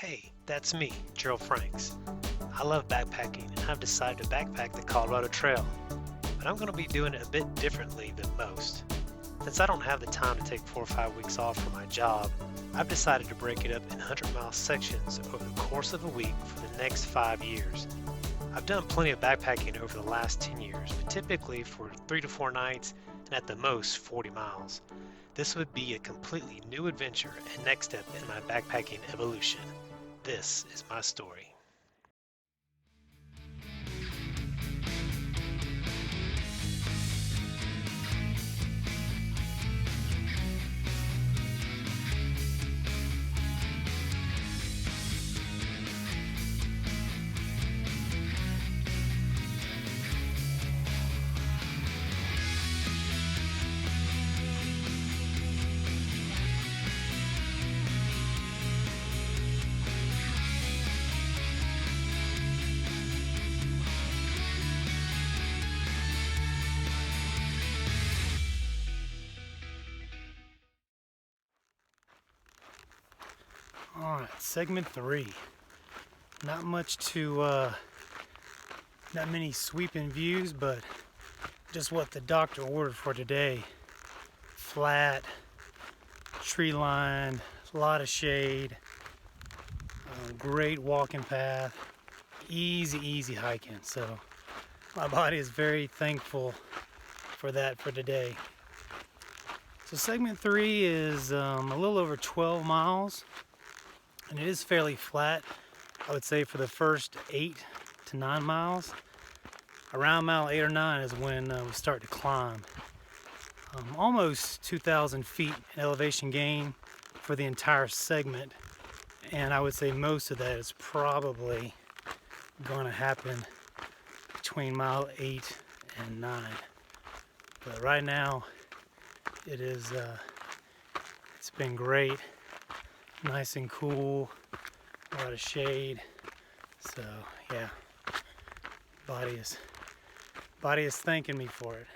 Hey, that's me, Gerald Franks. I love backpacking and I've decided to backpack the Colorado Trail, but I'm going to be doing it a bit differently than most. Since I don't have the time to take 4 or 5 weeks off from my job, I've decided to break it up in 100-mile sections over the course of a week for the next 5 years. I've done plenty of backpacking over the last 10 years, but typically for 3 to 4 nights and at the most 40 miles. This would be a completely new adventure and next step in my backpacking evolution. This is my story. All right, segment 3. Not much to, not many sweeping views, but just what the doctor ordered for today. Flat, tree lined, a lot of shade, great walking path, easy hiking. So my body is very thankful for that for today. So segment 3 is a little over 12 miles. And it is fairly flat, I would say, for the first 8 to 9 miles. Around mile 8 or 9 is when we start to climb. Almost 2,000 feet in elevation gain for the entire segment. And I would say most of that is probably going to happen between mile 8 and 9. But right now, it's been great. Nice and cool, a lot of shade. So yeah, body is thanking me for it.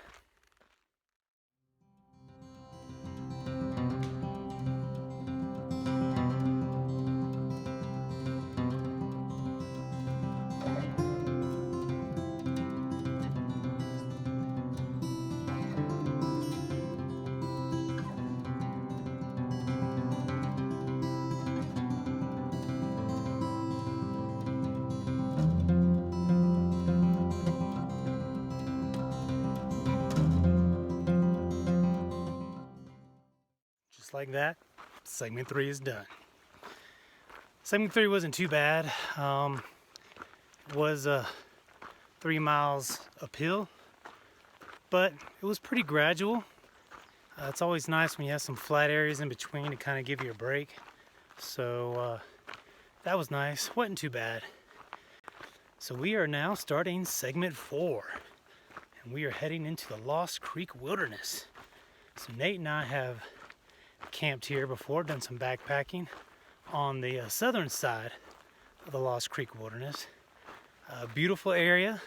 Just like that, segment 3 is done. Segment 3 wasn't too bad. It was 3 miles uphill, but it was pretty gradual. It's always nice when you have some flat areas in between to kind of give you a break. So that was nice, wasn't too bad. So we are now starting segment 4, and we are heading into the Lost Creek Wilderness. So Nate and I have camped here before, done some backpacking on the southern side of the Lost Creek Wilderness. Beautiful area,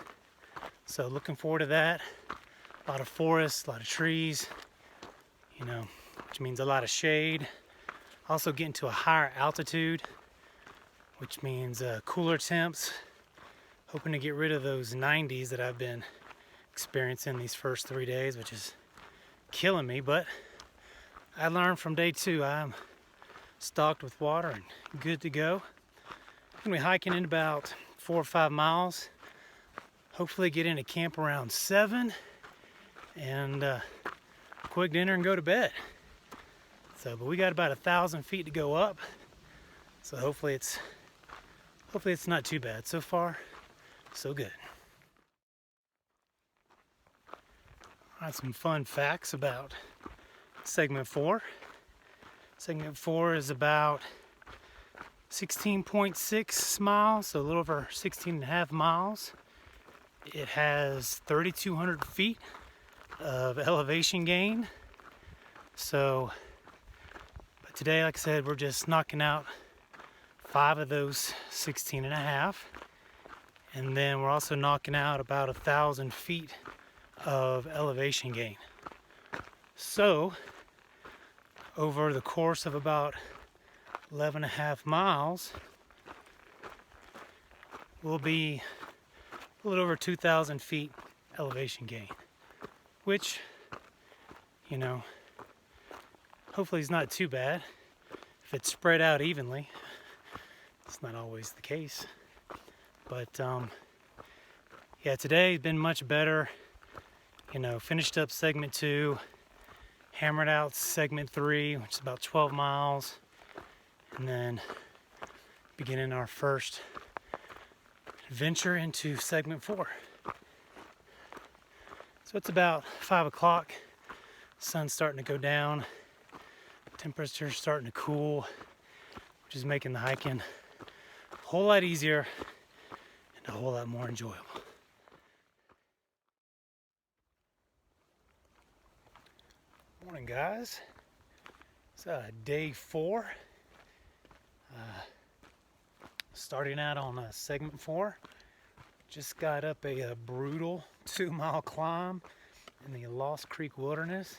so looking forward to that. A lot of forests, a lot of trees, which means a lot of shade. Also getting to a higher altitude, which means cooler temps. Hoping to get rid of those 90s that I've been experiencing these first 3 days, which is killing me, but I learned from day 2 I'm stocked with water and good to go. I'm going to be hiking in about 4 or 5 miles. Hopefully get into camp around 7 and quick dinner and go to bed. But we got about 1,000 feet to go up. So hopefully it's not too bad. So far, so good. All right, some fun facts about segment 4. Segment 4 is about 16.6 miles, so a little over 16 and a half miles. It has 3,200 feet of elevation gain. But today, like I said, we're just knocking out 5 of those 16 and a half. And then we're also knocking out about 1,000 feet of elevation gain. So, over the course of about 11 and a half miles, will be a little over 2,000 feet elevation gain, which, you know, hopefully is not too bad if it's spread out evenly. It's not always the case, but yeah, today's been much better. You know, finished up segment 2, hammered out segment 3, which is about 12 miles, and then beginning our first venture into segment 4. So it's about 5 o'clock, sun's starting to go down, temperature's starting to cool, which is making the hiking a whole lot easier and a whole lot more enjoyable. Morning, guys. It's day 4. Starting out on segment 4. Just got up a brutal 2-mile climb in the Lost Creek Wilderness.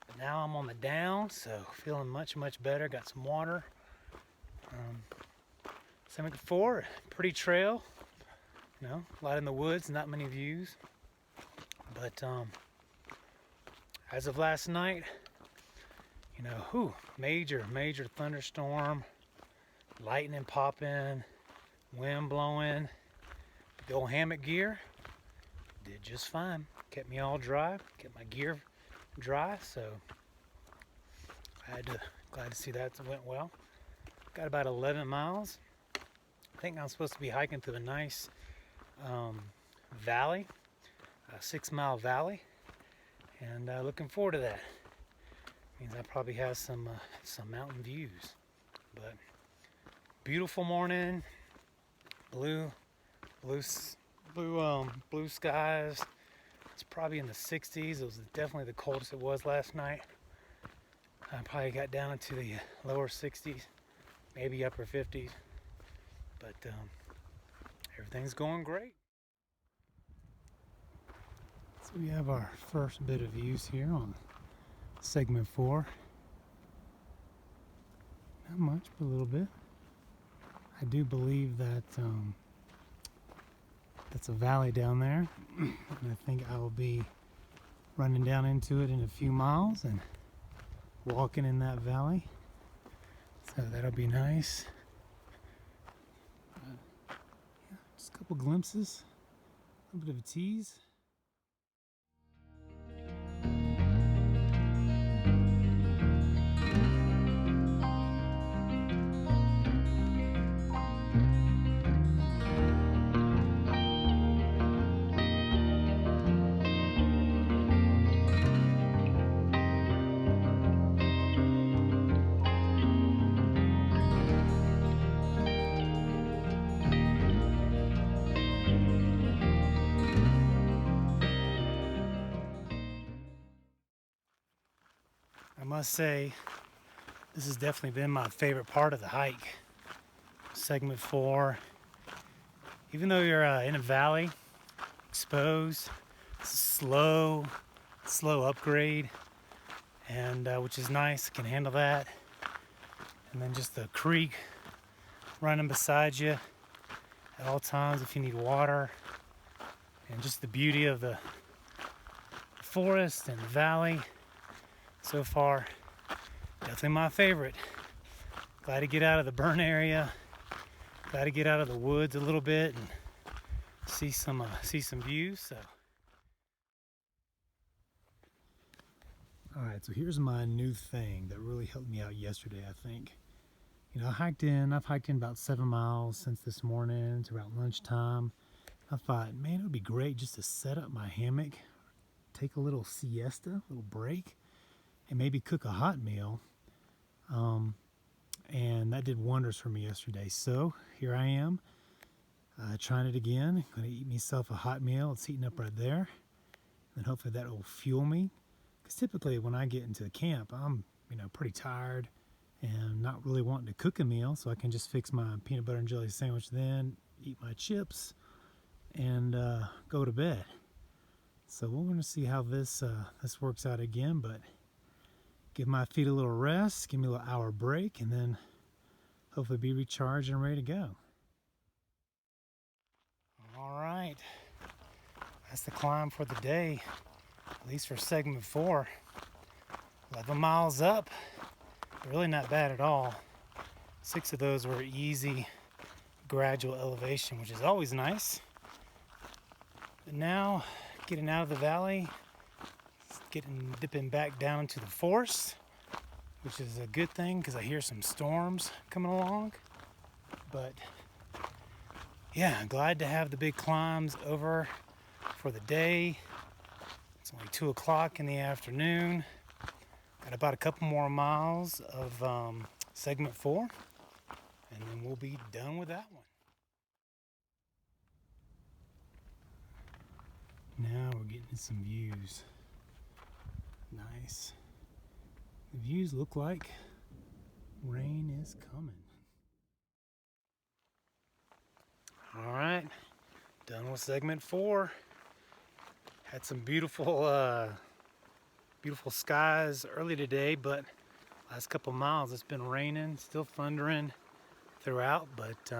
But now I'm on the down, so feeling much better. Got some water. Segment 4, pretty trail. You know, a lot in the woods, not many views. But as of last night, you know, major thunderstorm, lightning popping, wind blowing. The old hammock gear did just fine. Kept me all dry, kept my gear dry, so glad to see that went well. Got about 11 miles. I think I'm supposed to be hiking through a nice valley, a 6-mile valley, and looking forward to that. Means I probably have some mountain views. But beautiful morning, blue skies. It's probably in the 60s. It was definitely the coldest it was last night. I probably got down into the lower 60s, maybe upper 50s. But everything's going great. So we have our first bit of views here on segment 4. Not much, but a little bit. I do believe that that's a valley down there, and I think I will be running down into it in a few miles and walking in that valley. So that'll be nice. Yeah, just a couple glimpses, a little bit of a tease. I must say, this has definitely been my favorite part of the hike. Segment 4. Even though you're in a valley, exposed, it's a slow upgrade, and which is nice. Can handle that. And then just the creek running beside you at all times if you need water, and just the beauty of the forest and the valley. So far, definitely my favorite. Glad to get out of the burn area. Glad to get out of the woods a little bit and see some views. So, all right. So here's my new thing that really helped me out yesterday. I think, you know, I've hiked in about 7 miles since this morning. It's around lunchtime. I thought, man, it would be great just to set up my hammock, take a little siesta, a little break, and maybe cook a hot meal. And that did wonders for me yesterday. So here I am, trying it again. I'm going to eat myself a hot meal. It's heating up right there. And hopefully that will fuel me. Because typically when I get into the camp, I'm, you know, pretty tired and not really wanting to cook a meal. So I can just fix my peanut butter and jelly sandwich then, eat my chips, and go to bed. So we're going to see how this works out again. But give my feet a little rest, give me a little hour break, and then hopefully be recharged and ready to go. All right, that's the climb for the day, at least for segment 4. 11 miles up, really not bad at all. 6 of those were easy, gradual elevation, which is always nice. But now, getting out of the valley, dipping back down to the forest, which is a good thing because I hear some storms coming along. But yeah, glad to have the big climbs over for the day. It's only 2 o'clock in the afternoon. Got about a couple more miles of segment 4, and then we'll be done with that one. Now we're getting some views. Nice. The views look like rain is coming. All right, done with segment 4. Had some beautiful skies early today, but last couple miles it's been raining, still thundering throughout, but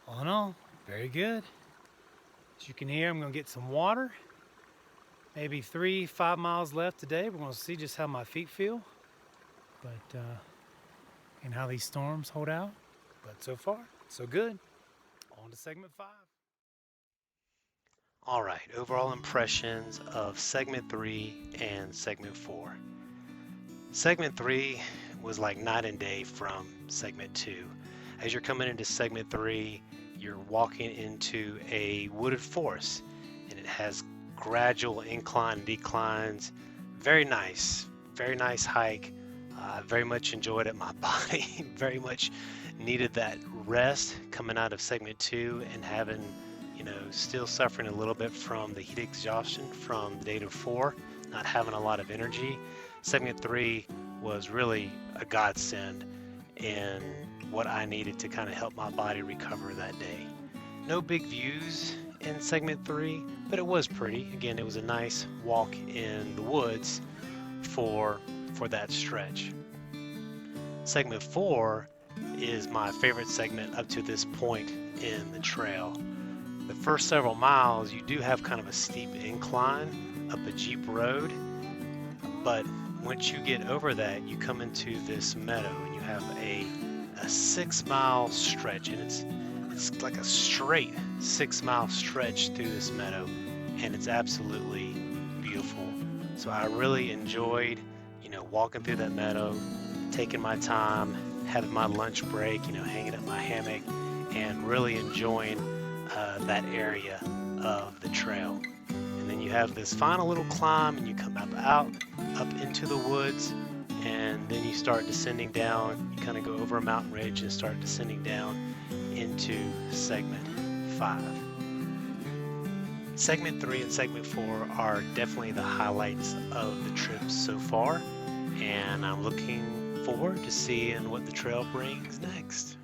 all in all, very good. As you can hear, I'm gonna get some water. Maybe 3-5 miles left today. We're gonna see just how my feet feel, but and how these storms hold out. But so far, so good. On to segment 5. All right, overall impressions of segment 3 and segment 4. Segment 3 was like night and day from segment 2. As you're coming into segment 3, you're walking into a wooded forest, and it has gradual incline and declines. Very nice hike. Very much enjoyed it. My body very much needed that rest coming out of segment 2 and having, still suffering a little bit from the heat exhaustion from day 4, not having a lot of energy. Segment 3 was really a godsend and what I needed to kind of help my body recover that day. No big views in segment 3, but it was pretty. Again, it was a nice walk in the woods for that stretch. Segment 4 is my favorite segment up to this point in the trail. The first several miles, you do have kind of a steep incline up a jeep road, but once you get over that, you come into this meadow and you have a 6-mile stretch, and it's like a straight 6-mile stretch through this meadow, and it's absolutely beautiful. So I really enjoyed, walking through that meadow, taking my time, having my lunch break, hanging up my hammock, and really enjoying that area of the trail. And then you have this final little climb, and you come up into the woods, and then you start descending down. You kind of go over a mountain ridge and start descending down into segment 5. Segment 3 and segment 4 are definitely the highlights of the trip so far, and I'm looking forward to seeing what the trail brings next.